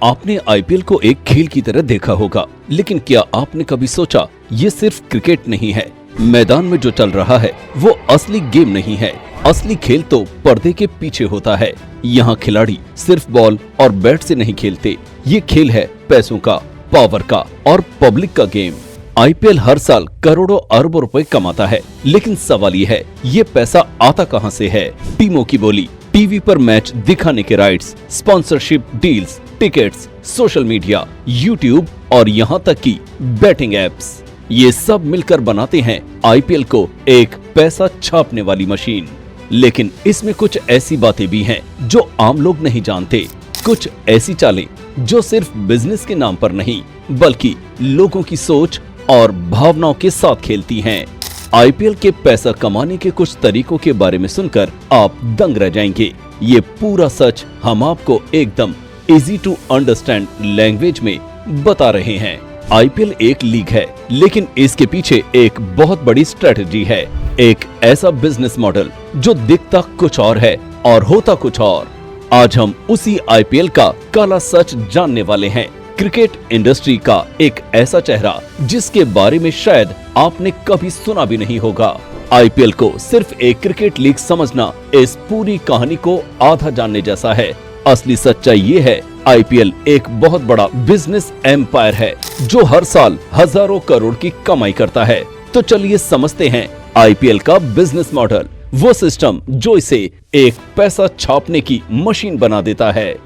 आपने आईपीएल को एक खेल की तरह देखा होगा, लेकिन क्या आपने कभी सोचा ये सिर्फ क्रिकेट नहीं है। मैदान में जो चल रहा है वो असली गेम नहीं है। असली खेल तो पर्दे के पीछे होता है। यहाँ खिलाड़ी सिर्फ बॉल और बैट से नहीं खेलते, ये खेल है पैसों का, पावर का और पब्लिक का गेम। आईपीएल हर साल करोड़ों अरबों रुपए कमाता है, लेकिन सवाल ये है, ये पैसा आता कहां से है। टीमों की बोली, टीवी पर मैच दिखाने के rights, sponsorship deals, tickets, social media, YouTube और यहाँ तक कि बैटिंग एप्स, ये सब मिलकर बनाते हैं आईपीएल को एक पैसा छापने वाली मशीन। लेकिन इसमें कुछ ऐसी बातें भी हैं जो आम लोग नहीं जानते, कुछ ऐसी चालें जो सिर्फ बिजनेस के नाम पर नहीं बल्कि लोगों की सोच और भावनाओं के साथ खेलती हैं। आईपीएल के पैसा कमाने के कुछ तरीकों के बारे में सुनकर आप दंग रह जाएंगे। ये पूरा सच हम आपको एकदम इजी टू अंडरस्टैंड लैंग्वेज में बता रहे हैं। आईपीएल एक लीग है, लेकिन इसके पीछे एक बहुत बड़ी स्ट्रेटजी है, एक ऐसा बिजनेस मॉडल जो दिखता कुछ और है और होता कुछ और। आज हम उसी आईपीएल का काला सच जानने वाले हैं। क्रिकेट इंडस्ट्री का एक ऐसा चेहरा जिसके बारे में शायद आपने कभी सुना भी नहीं होगा। आईपीएल को सिर्फ एक क्रिकेट लीग समझना इस पूरी कहानी को आधा जानने जैसा है। असली सच्चाई ये है, आईपीएल एक बहुत बड़ा बिजनेस एम्पायर है जो हर साल हजारों करोड़ की कमाई करता है। तो चलिए समझते हैं आईपीएल का बिजनेस मॉडल, वो सिस्टम जो इसे एक पैसा छापने की मशीन बना देता है।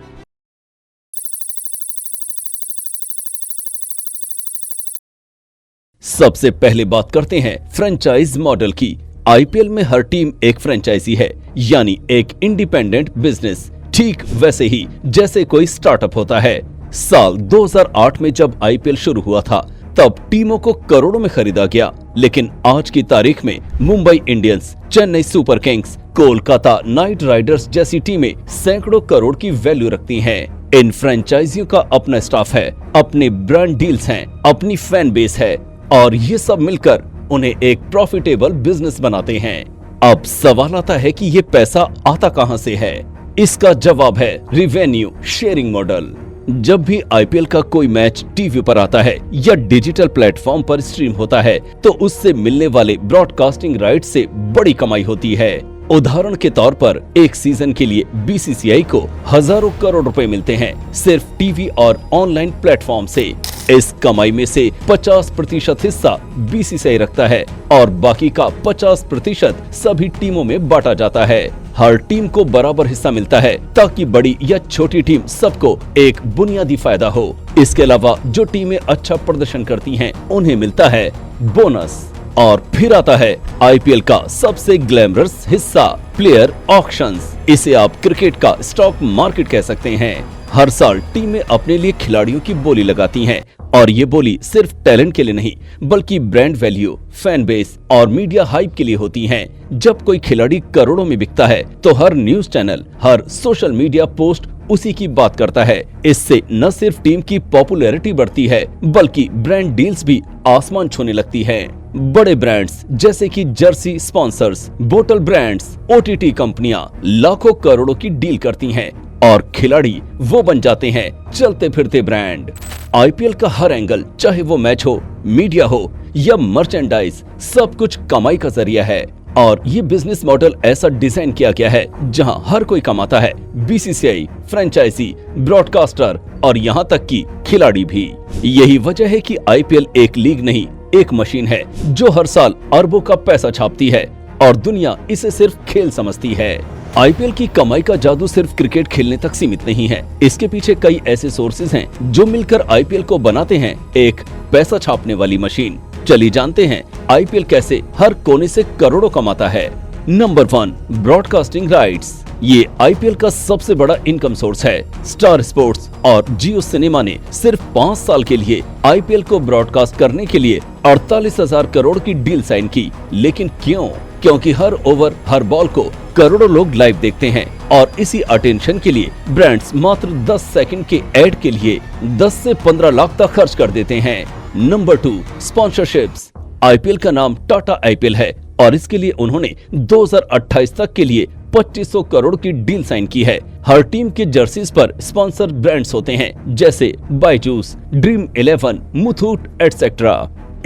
सबसे पहले बात करते हैं फ्रेंचाइज मॉडल की। आईपीएल में हर टीम एक फ्रेंचाइजी है, यानी एक इंडिपेंडेंट बिजनेस। ठीक वैसे ही जैसे कोई स्टार्टअप होता है। साल 2008 में जब आईपीएल शुरू हुआ था तब टीमों को करोड़ों में खरीदा गया, लेकिन आज की तारीख में Mumbai Indians, Chennai super Kings, Kolkata night Riders जैसी टीमें सैकड़ों करोड़ की वैल्यू रखती हैं। इन फ्रेंचाइजियों का अपना स्टाफ है, अपने ब्रांड डील्स हैं, अपनी फैन बेस है और ये सब मिलकर उन्हें एक प्रॉफिटेबल बिजनेस बनाते हैं। अब सवाल आता है कि ये पैसा आता कहां से है। इसका जवाब है रिवेन्यू शेयरिंग मॉडल। जब भी आईपीएल का कोई मैच टीवी पर आता है या डिजिटल प्लेटफॉर्म पर स्ट्रीम होता है तो उससे मिलने वाले ब्रॉडकास्टिंग राइट से बड़ी कमाई होती है। उदाहरण के तौर पर एक सीजन के लिए बीसीसीआई को हजारों करोड़ रुपए मिलते हैं सिर्फ टीवी और ऑनलाइन प्लेटफॉर्म से। इस कमाई में से 50% हिस्सा बीसीसीआई रखता है और बाकी का 50% सभी टीमों में बांटा जाता है। हर टीम को बराबर हिस्सा मिलता है ताकि बड़ी या छोटी टीम सबको एक बुनियादी फायदा हो। इसके अलावा जो टीमें अच्छा प्रदर्शन करती हैं उन्हें मिलता है बोनस। और फिर आता है आईपीएल का सबसे ग्लैमरस हिस्सा, प्लेयर ऑक्शंस। इसे आप क्रिकेट का स्टॉक मार्केट कह सकते हैं। हर साल टीमें अपने लिए खिलाड़ियों की बोली लगाती हैं और ये बोली सिर्फ टैलेंट के लिए नहीं बल्कि ब्रांड वैल्यू, फैन बेस और मीडिया हाइप के लिए होती हैं। जब कोई खिलाड़ी करोड़ों में बिकता है तो हर न्यूज चैनल, हर सोशल मीडिया पोस्ट उसी की बात करता है। इससे न सिर्फ टीम की पॉपुलैरिटी बढ़ती है बल्कि ब्रांड डील्स भी आसमान छूने लगती है। बड़े ब्रांड्स जैसे कि जर्सी स्पॉन्सर्स, बोतल ब्रांड्स, ओटीटी कंपनियां लाखों करोड़ों की डील करती हैं और खिलाड़ी वो बन जाते हैं चलते फिरते ब्रांड। आईपीएल का हर एंगल, चाहे वो मैच हो, मीडिया हो या मर्चेंडाइज, सब कुछ कमाई का जरिया है। और ये बिजनेस मॉडल ऐसा डिजाइन किया गया है जहां हर कोई कमाता है, बीसीसीआई, फ्रेंचाइजी, ब्रॉडकास्टर और यहाँ तक कि खिलाड़ी भी। यही वजह है कि आईपीएल एक लीग नहीं, एक मशीन है जो हर साल अरबों का पैसा छापती है और दुनिया इसे सिर्फ खेल समझती है। आईपीएल की कमाई का जादू सिर्फ क्रिकेट खेलने तक सीमित नहीं है। इसके पीछे कई ऐसे सोर्सेज हैं जो मिलकर आईपीएल को बनाते हैं एक पैसा छापने वाली मशीन। चलिए जानते हैं आईपीएल कैसे हर कोने से करोड़ों कमाता है। Number 1, broadcasting rights. ये आईपीएल का सबसे बड़ा इनकम सोर्स है। स्टार स्पोर्ट्स और जियो सिनेमा ने सिर्फ 5 साल के लिए आईपीएल को ब्रॉडकास्ट करने के लिए 48,000 करोड़ की डील साइन की। लेकिन क्यों? क्योंकि हर ओवर, हर बॉल को करोड़ों लोग लाइव देखते हैं और इसी अटेंशन के लिए ब्रांड्स मात्र 10 सेकंड के एड के लिए 10 से 15 लाख तक खर्च कर देते हैं। Number 2, sponsorships. आईपीएल का नाम टाटा आईपीएल है और इसके लिए उन्होंने 2028 तक के लिए 2500 करोड़ की डील साइन की है। हर टीम के जर्सीज पर स्पॉन्सर ब्रांड्स होते हैं जैसे बायजूस, ड्रीम 11, मुथूट एटसेट्रा।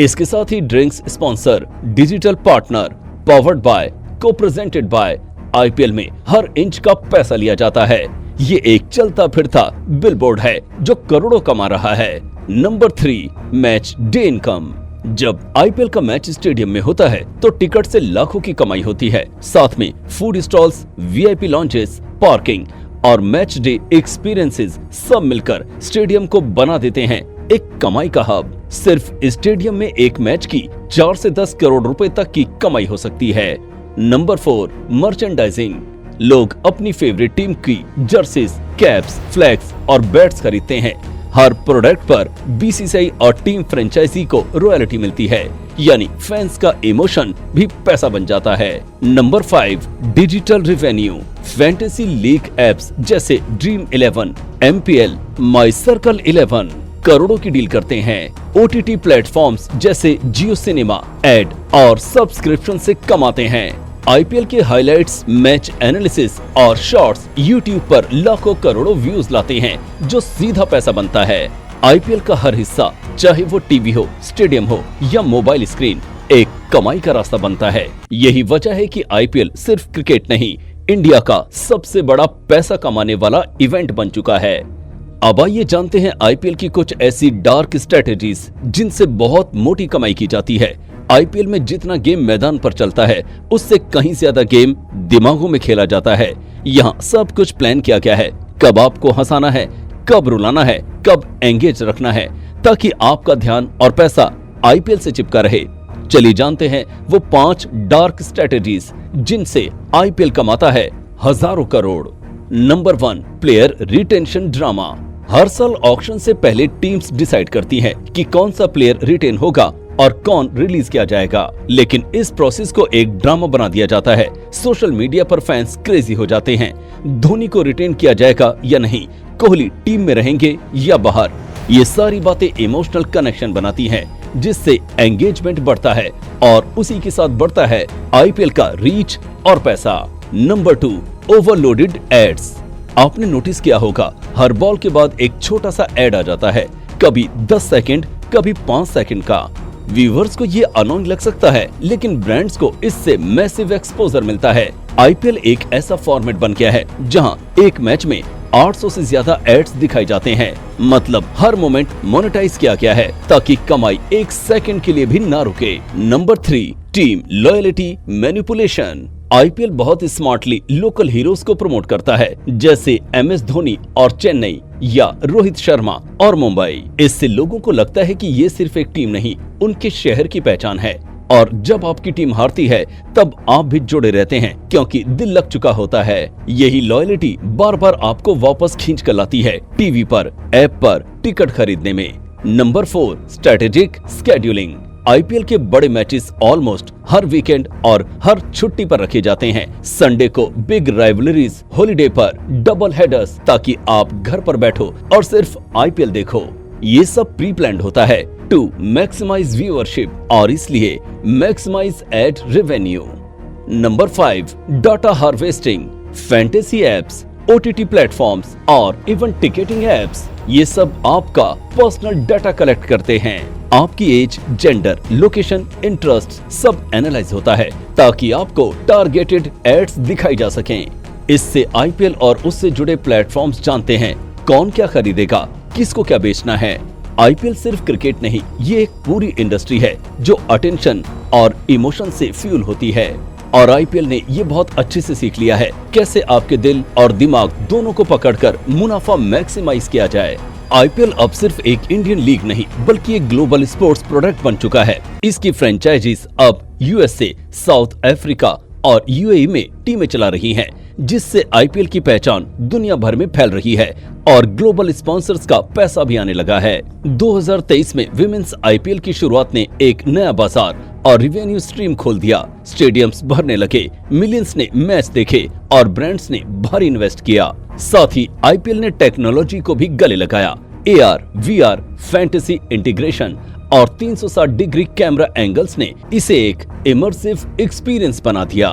इसके साथ ही drinks sponsor, digital partner, powered by, को प्रेजेंटेड बाय। आईपीएल में हर इंच का पैसा लिया जाता है। ये एक चलता फिरता बिलबोर्ड है जो करोड़ों कमा रहा है। Number 3, match day income. जब आईपीएल का मैच स्टेडियम में होता है तो टिकट से लाखों की कमाई होती है। साथ में food stalls, VIP lounges, parking और मैच डे एक्सपीरियंसेस सब मिलकर स्टेडियम को बना देते हैं एक कमाई का हब। सिर्फ स्टेडियम में एक मैच की 4 से 10 करोड़ रुपए तक की कमाई हो सकती है। Number 4, merchandising. लोग अपनी फेवरेट टीम की जर्सीज, कैप्स, फ्लैग्स और बैट्स खरीदते हैं। हर प्रोडक्ट पर बीसीसीआई और टीम फ्रेंचाइजी को रॉयल्टी मिलती है, यानी फैंस का इमोशन भी पैसा बन जाता है। Number 5, digital revenue. Fantasy league apps जैसे ड्रीम 11, एमपीएल, माई सर्कल 11 करोड़ों की डील करते हैं। ओटीटी प्लेटफॉर्म्स जैसे जियो सिनेमा एड और सब्सक्रिप्शन से कमाते हैं। आईपीएल के हाइलाइट्स, मैच एनालिसिस और शॉर्ट्स यूट्यूब पर लाखों करोड़ों व्यूज लाते हैं जो सीधा पैसा बनता है। आईपीएल का हर हिस्सा, चाहे वो टीवी हो, स्टेडियम हो या मोबाइल स्क्रीन, एक कमाई का रास्ता बनता है। यही वजह है कि आईपीएल सिर्फ क्रिकेट नहीं, इंडिया का सबसे बड़ा पैसा कमाने वाला इवेंट बन चुका है। अब आइए जानते हैं आईपीएल की कुछ ऐसी डार्क स्ट्रेटेजीज जिनसे बहुत मोटी कमाई की जाती है। आईपीएल में जितना गेम मैदान पर चलता है उससे कहीं ज्यादा गेम दिमागों में खेला जाता है। यहाँ सब कुछ प्लान किया गया है, कब आपको हंसाना है, कब रुलाना है, कब एंगेज रखना है, ताकि आपका ध्यान और पैसा आईपीएल से चिपका रहे। चलिए जानते हैं वो 5 डार्क स्ट्रेटेजीज जिनसे आईपीएल कमाता है हजारों crore. Number 1, player retention drama. हर साल ऑक्शन से पहले टीम्स डिसाइड करती हैं कि कौन सा प्लेयर रिटेन होगा और कौन रिलीज किया जाएगा, लेकिन इस प्रोसेस को एक ड्रामा बना दिया जाता है। सोशल मीडिया पर फैंस क्रेजी हो जाते हैं, धोनी को रिटेन किया जाएगा या नहीं, कोहली टीम में रहेंगे या बाहर। ये सारी बातें इमोशनल कनेक्शन बनाती हैं, जिससे एंगेजमेंट बढ़ता है और उसी के साथ बढ़ता है आईपीएल का रीच और पैसा। Number 2, overloaded ads. आपने नोटिस किया होगा, हर बॉल के बाद एक छोटा सा एड आ जाता है, कभी 10 सेकंड, कभी 5 सेकंड का। व्यूअर्स को ये अनोइंग लग सकता है, लेकिन ब्रांड्स को इससे मैसिव एक्सपोजर मिलता है। आईपीएल एक ऐसा फॉर्मेट बन गया है जहां एक मैच में 800 से ज्यादा एड्स दिखाई जाते हैं। मतलब हर मोमेंट मोनेटाइज किया गया है ताकि कमाई 1 सेकंड के लिए भी ना रुके। Number 3, team loyalty manipulation. IPL बहुत स्मार्टली लोकल हीरोज को प्रमोट करता है, जैसे एमएस धोनी और चेन्नई या रोहित शर्मा और मुंबई। इससे लोगों को लगता है कि ये सिर्फ एक टीम नहीं, उनके शहर की पहचान है। और जब आपकी टीम हारती है तब आप भी जुड़े रहते हैं, क्योंकि दिल लग चुका होता है। यही लॉयल्टी बार बार आपको वापस खींच कर लाती है टीवी पर, ऐप पर, टिकट खरीदने में। Number 4, strategic scheduling. आईपीएल के बड़े मैचेस ऑलमोस्ट हर वीकेंड और हर छुट्टी पर रखे जाते हैं। संडे को बिग राइवलरीज, हॉलिडे पर डबल हेडर्स, ताकि आप घर पर बैठो और सिर्फ आईपीएल देखो। ये सब प्री प्लान्ड होता है टू मैक्सिमाइज व्यूअरशिप और इसलिए maximize ad revenue. Number 5, data harvesting. Fantasy apps, OTT platforms और इवन टिकटिंग एप्स, ये सब आपका पर्सनल डाटा कलेक्ट करते हैं। आपकी एज, जेंडर, लोकेशन, इंटरेस्ट सब एनालाइज होता है ताकि आपको टारगेटेड एड्स दिखाई जा सकें। इससे आईपीएल और उससे जुड़े प्लेटफॉर्म्स जानते हैं कौन क्या खरीदेगा, किसको क्या बेचना है। आईपीएल सिर्फ क्रिकेट नहीं, ये एक पूरी इंडस्ट्री है जो अटेंशन और इमोशन से फ्यूल होती है। और आईपीएल ने ये बहुत अच्छे से सीख लिया है कैसे आपके दिल और दिमाग दोनों को पकड़कर मुनाफा मैक्सिमाइज किया जाए। आईपीएल अब सिर्फ एक इंडियन लीग नहीं बल्कि एक ग्लोबल स्पोर्ट्स प्रोडक्ट बन चुका है। इसकी फ्रेंचाइजीज अब यूएसए, साउथ अफ्रीका और यूएई में टीमें चला रही हैं, जिससे आईपीएल की पहचान दुनिया भर में फैल रही है और ग्लोबल स्पॉन्सर्स का पैसा भी आने लगा है। 2023 में विमेंस आईपीएल की शुरुआत ने एक नया बाजार और रेवेन्यू स्ट्रीम खोल दिया। स्टेडियम्स भरने लगे, मिलियंस ने मैच देखे और ब्रांड्स ने भारी इन्वेस्ट किया। साथ ही आईपीएल ने टेक्नोलॉजी को भी गले लगाया। एआर, वीआर, फैंटेसी इंटीग्रेशन और 360 डिग्री कैमरा एंगल्स ने इसे एक इमर्सिव एक्सपीरियंस बना दिया।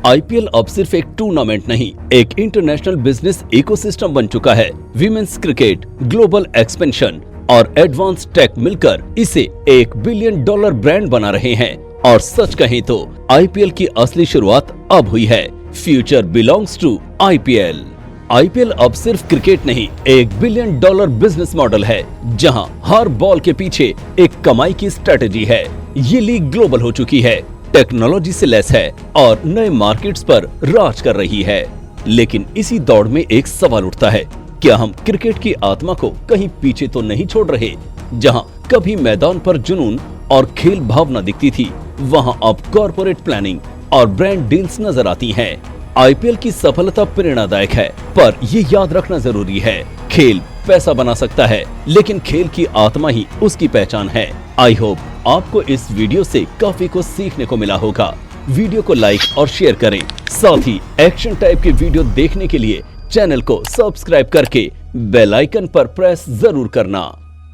आईपीएल अब सिर्फ एक टूर्नामेंट नहीं, एक इंटरनेशनल बिजनेस इकोसिस्टम बन चुका है। विमेंस क्रिकेट, ग्लोबल एक्सपेंशन और एडवांस टेक मिलकर इसे $1 बिलियन ब्रांड बना रहे हैं। और सच कहें तो आईपीएल की असली शुरुआत अब हुई है। Future belongs to IPL. IPL अब सिर्फ क्रिकेट नहीं, $1 बिलियन बिजनेस मॉडल है, जहां हर बॉल के पीछे एक कमाई की स्ट्रेटेजी है। ये लीग ग्लोबल हो चुकी है, टेक्नोलॉजी से लैस है और नए मार्केट्स पर राज कर रही है। लेकिन इसी दौड़ में एक सवाल उठता है, क्या हम क्रिकेट की आत्मा को कहीं पीछे तो नहीं छोड़ रहे? जहां कभी मैदान पर जुनून और खेल भावना दिखती थी, वहां अब कॉर्पोरेट प्लानिंग और ब्रांड डील्स नजर आती हैं। आईपीएल की सफलता प्रेरणादायक है, पर ये याद रखना जरूरी है, खेल पैसा बना सकता है, लेकिन खेल की आत्मा ही उसकी पहचान है। आई होप आपको इस वीडियो से काफी कुछ सीखने को मिला होगा। वीडियो को लाइक और शेयर करें। साथ ही एक्शन टाइप के वीडियो देखने के लिए चैनल को सब्सक्राइब करके बेल आइकन पर प्रेस जरूर करना।